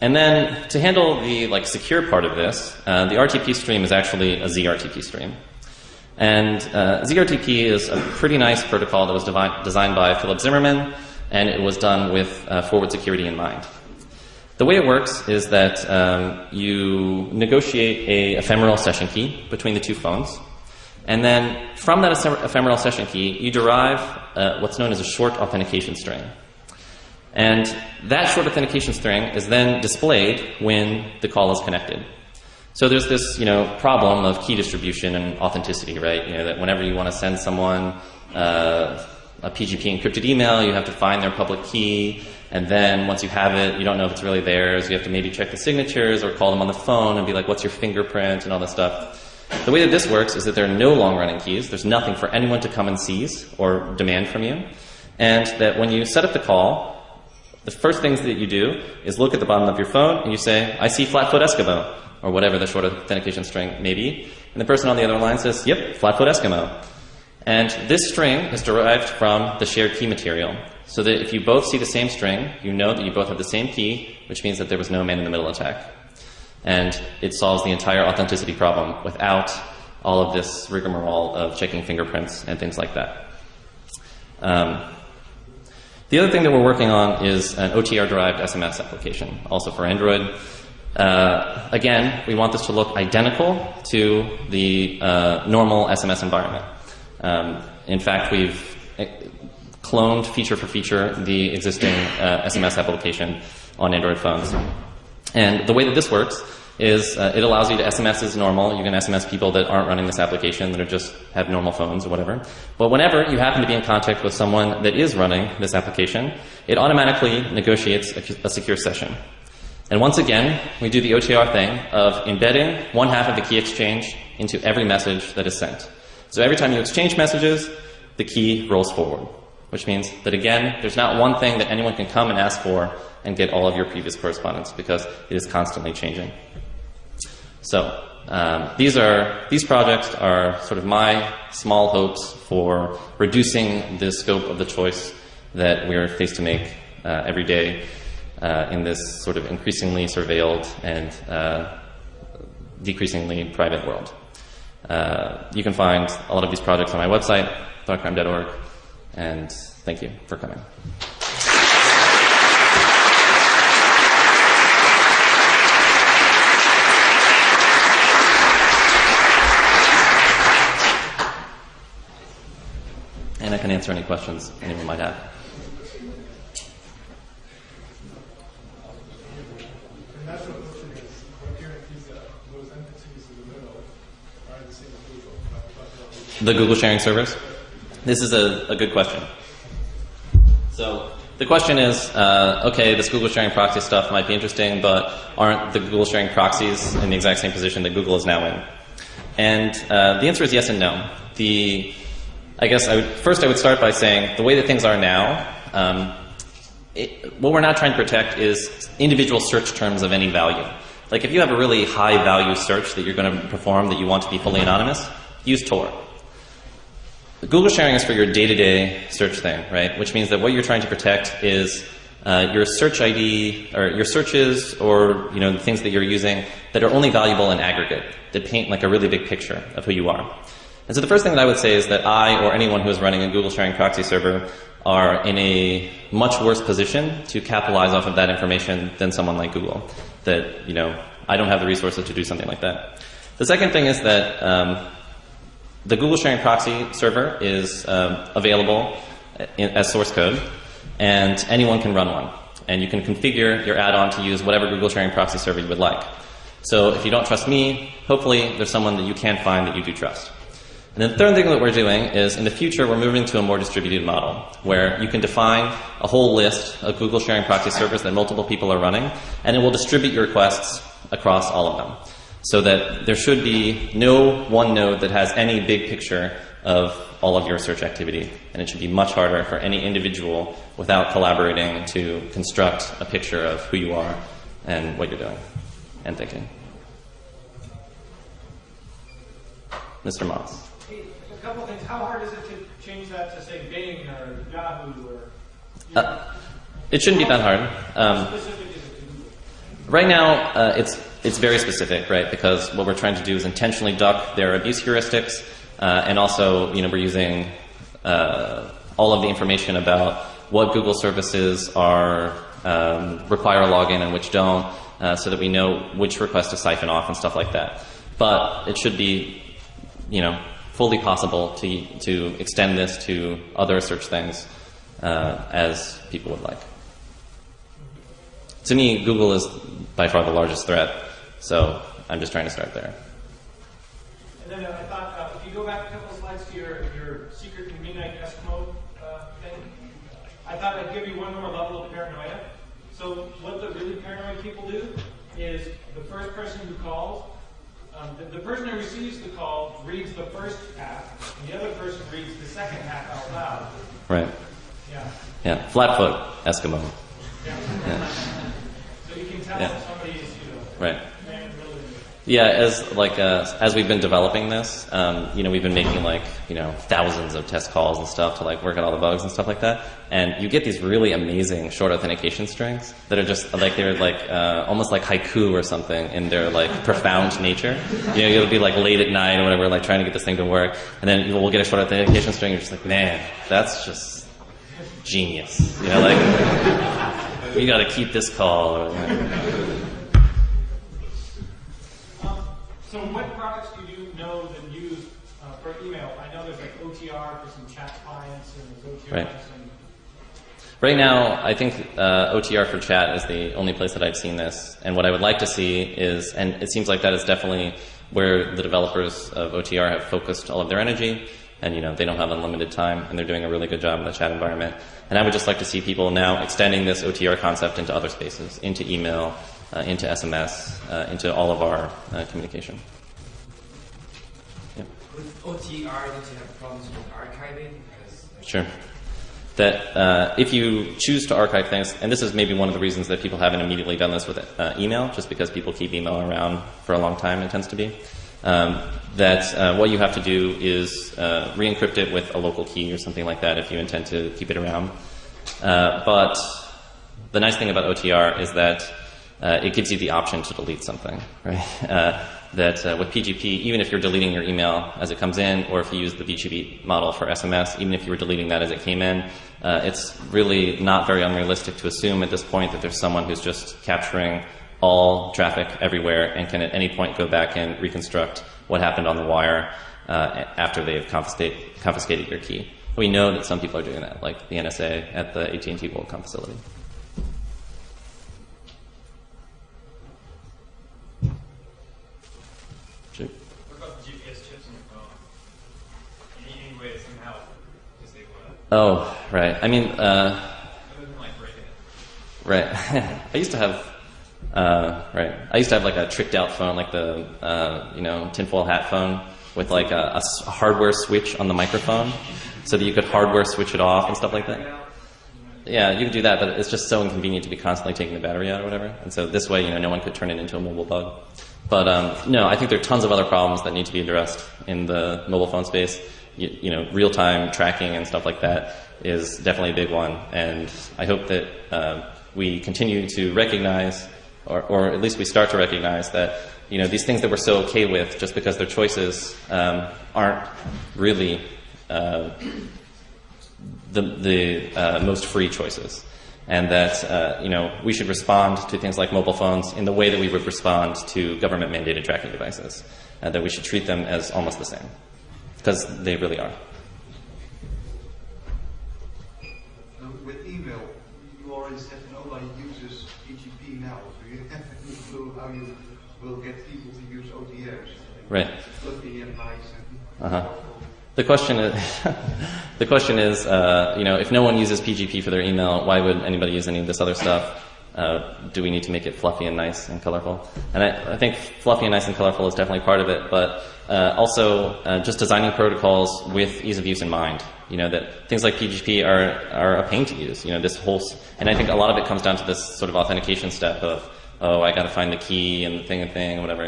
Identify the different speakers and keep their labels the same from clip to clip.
Speaker 1: And then to handle the secure part of this, the RTP stream is actually a ZRTP stream. And ZRTP is a pretty nice protocol that was designed by Philip Zimmermann, and it was done with forward security in mind. The way it works is that you negotiate a ephemeral session key between the two phones, and then from that ephemeral session key, you derive what's known as a short authentication string. And that short authentication string is then displayed when the call is connected. So there's this, problem of key distribution and authenticity, right? That whenever you want to send someone a PGP encrypted email, you have to find their public key, and then once you have it, you don't know if it's really theirs. You have to maybe check the signatures or call them on the phone and be like, what's your fingerprint and all this stuff. The way that this works is that there are no long-running keys. There's nothing for anyone to come and seize or demand from you. And that when you set up the call, the first things that you do is look at the bottom of your phone and you say, I see Flatfoot Eskimo, or whatever the short authentication string may be. And the person on the other line says, yep, Flatfoot Eskimo. And this string is derived from the shared key material. So that if you both see the same string, you know that you both have the same key, which means that there was no man-in-the-middle attack. And it solves the entire authenticity problem without all of this rigmarole of checking fingerprints and things like that. The other thing that we're working on is an OTR-derived SMS application, also for Android. Again, we want this to look identical to the normal SMS environment. In fact, we've cloned feature for feature the existing SMS application on Android phones. And the way that this works is it allows you to SMS as normal. You can SMS people that aren't running this application, that are just have normal phones or whatever. But whenever you happen to be in contact with someone that is running this application, it automatically negotiates a secure session. And once again, we do the OTR thing of embedding one half of the key exchange into every message that is sent. So every time you exchange messages, the key rolls forward, which means that, again, there's not one thing that anyone can come and ask for and get all of your previous correspondence, because it is constantly changing. So these projects are sort of my small hopes for reducing the scope of the choice that we're faced to make every day in this sort of increasingly surveilled and decreasingly private world. You can find a lot of these projects on my website, darkcrime.org, and thank you for coming. And I can answer any questions anyone might have.
Speaker 2: And that's what Moxie is. What guarantees that those entities in the middle are the same as Google?
Speaker 1: The Google sharing servers? This is a good question. So the question is, okay, this Google sharing proxy stuff might be interesting, but aren't the Google sharing proxies in the exact same position that Google is now in? And the answer is yes and no. I guess I would start by saying the way that things are now, what we're not trying to protect is individual search terms of any value. Like if you have a really high value search that you're going to perform that you want to be fully anonymous, use Tor. Google sharing is for your day-to-day search thing, right? Which means that what you're trying to protect is your search ID or your searches, or the things that you're using that are only valuable in aggregate, that paint like a really big picture of who you are. And so the first thing that I would say is that I, or anyone who is running a Google sharing proxy server, are in a much worse position to capitalize off of that information than someone like Google. That, I don't have the resources to do something like that. The second thing is that the Google sharing proxy server is available as source code, and anyone can run one. And you can configure your add-on to use whatever Google sharing proxy server you would like. So if you don't trust me, hopefully there's someone that you can find that you do trust. And then the third thing that we're doing is, in the future, we're moving to a more distributed model, where you can define a whole list of Google sharing proxy servers that multiple people are running, and it will distribute your requests across all of them. So that there should be no one node that has any big picture of all of your search activity. And it should be much harder for any individual, without collaborating, to construct a picture of who you are and what you're doing and thinking. Mr. Moss.
Speaker 3: Hey, a couple things. How hard is it to change that to, say, Bing or Yahoo or...
Speaker 1: It shouldn't be that hard. Right now, it's very specific, right? Because what we're trying to do is intentionally duck their abuse heuristics, and also, we're using all of the information about what Google services are require a login and which don't, so that we know which requests to siphon off and stuff like that. But it should be, fully possible to extend this to other search things as people would like. To me, Google is by far the largest threat, so I'm just trying to start there.
Speaker 3: And then I thought, if you go back a couple slides to your secret midnight Eskimo thing, I thought I'd give you one more level of paranoia. So what the really paranoid people do is the first person who calls, the person who receives the call reads the first half, and the other person reads the second half out loud.
Speaker 1: Right. Yeah. Flatfoot Eskimo.
Speaker 3: Yeah. So you can tell if somebody is,
Speaker 1: right.
Speaker 3: man, really.
Speaker 1: Yeah, as we've been developing this, we've been making thousands of test calls and stuff to work out all the bugs and stuff like that. And you get these really amazing short authentication strings that are just they're almost like haiku or something in their profound nature. You'll be late at night or whatever, trying to get this thing to work, and then we'll get a short authentication string. And you're just man, that's just genius. We got to keep this call.
Speaker 3: So what products do you know that use for email? I know there's OTR for some chat clients and there's OTR
Speaker 1: Right.
Speaker 3: for some...
Speaker 1: Right now, I think OTR for chat is the only place that I've seen this. And what I would like to see is, and it seems like that is definitely where the developers of OTR have focused all of their energy. And they don't have unlimited time, and they're doing a really good job in the chat environment. And I would just like to see people now extending this OTR concept into other spaces, into email, into SMS, into all of our communication. Yeah.
Speaker 4: With OTR, did you have problems with archiving?
Speaker 1: Sure. That if you choose to archive things, and this is maybe one of the reasons that people haven't immediately done this with email, just because people keep email around for a long time, it tends to be. What you have to do is re-encrypt it with a local key or something like that if you intend to keep it around. But the nice thing about OTR is that it gives you the option to delete something, right? With PGP, even if you're deleting your email as it comes in, or if you use the BGP model for SMS, even if you were deleting that as it came in, it's really not very unrealistic to assume at this point that there's someone who's just capturing all traffic everywhere and can at any point go back and reconstruct what happened on the wire after they've confiscated your key. We know that some people are doing that, like the NSA at the AT&T WorldCom facility. Sure.
Speaker 4: What about the GPS chips on your phone? Any way to somehow disable that?
Speaker 1: Oh, right. I mean,
Speaker 4: Other than breaking it.
Speaker 1: right. I used to have a tricked out phone, like the tinfoil hat phone with a hardware switch on the microphone, so that you could hardware switch it off and stuff like that. Yeah, you could do that, but it's just so inconvenient to be constantly taking the battery out or whatever. And so this way, no one could turn it into a mobile bug. But no, I think there are tons of other problems that need to be addressed in the mobile phone space. Real-time tracking and stuff like that is definitely a big one. And I hope that we continue to recognize, or at least we start to recognize that these things that we're so okay with, just because they're choices, aren't really the most free choices, and that we should respond to things like mobile phones in the way that we would respond to government-mandated tracking devices, that we should treat them as almost the same, because they really are.
Speaker 5: With email, you already said nobody uses PGP now, so you have any clue how you will get people to use OTRs?
Speaker 1: Right.
Speaker 5: Fluffy and nice and
Speaker 1: Uh-huh. The question is, if no one uses PGP for their email, why would anybody use any of this other stuff? Do we need to make it fluffy and nice and colorful? And I think fluffy and nice and colorful is definitely part of it, but also just designing protocols with ease of use in mind. That things like PGP are a pain to use. And I think a lot of it comes down to this sort of authentication step of, I got to find the key and the thing, whatever.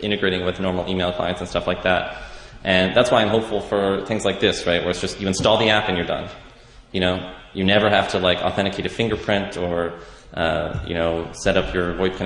Speaker 1: Integrating with normal email clients and stuff like that. And that's why I'm hopeful for things like this, right, where it's just you install the app and you're done. You never have to authenticate a fingerprint or set up your VoIP connection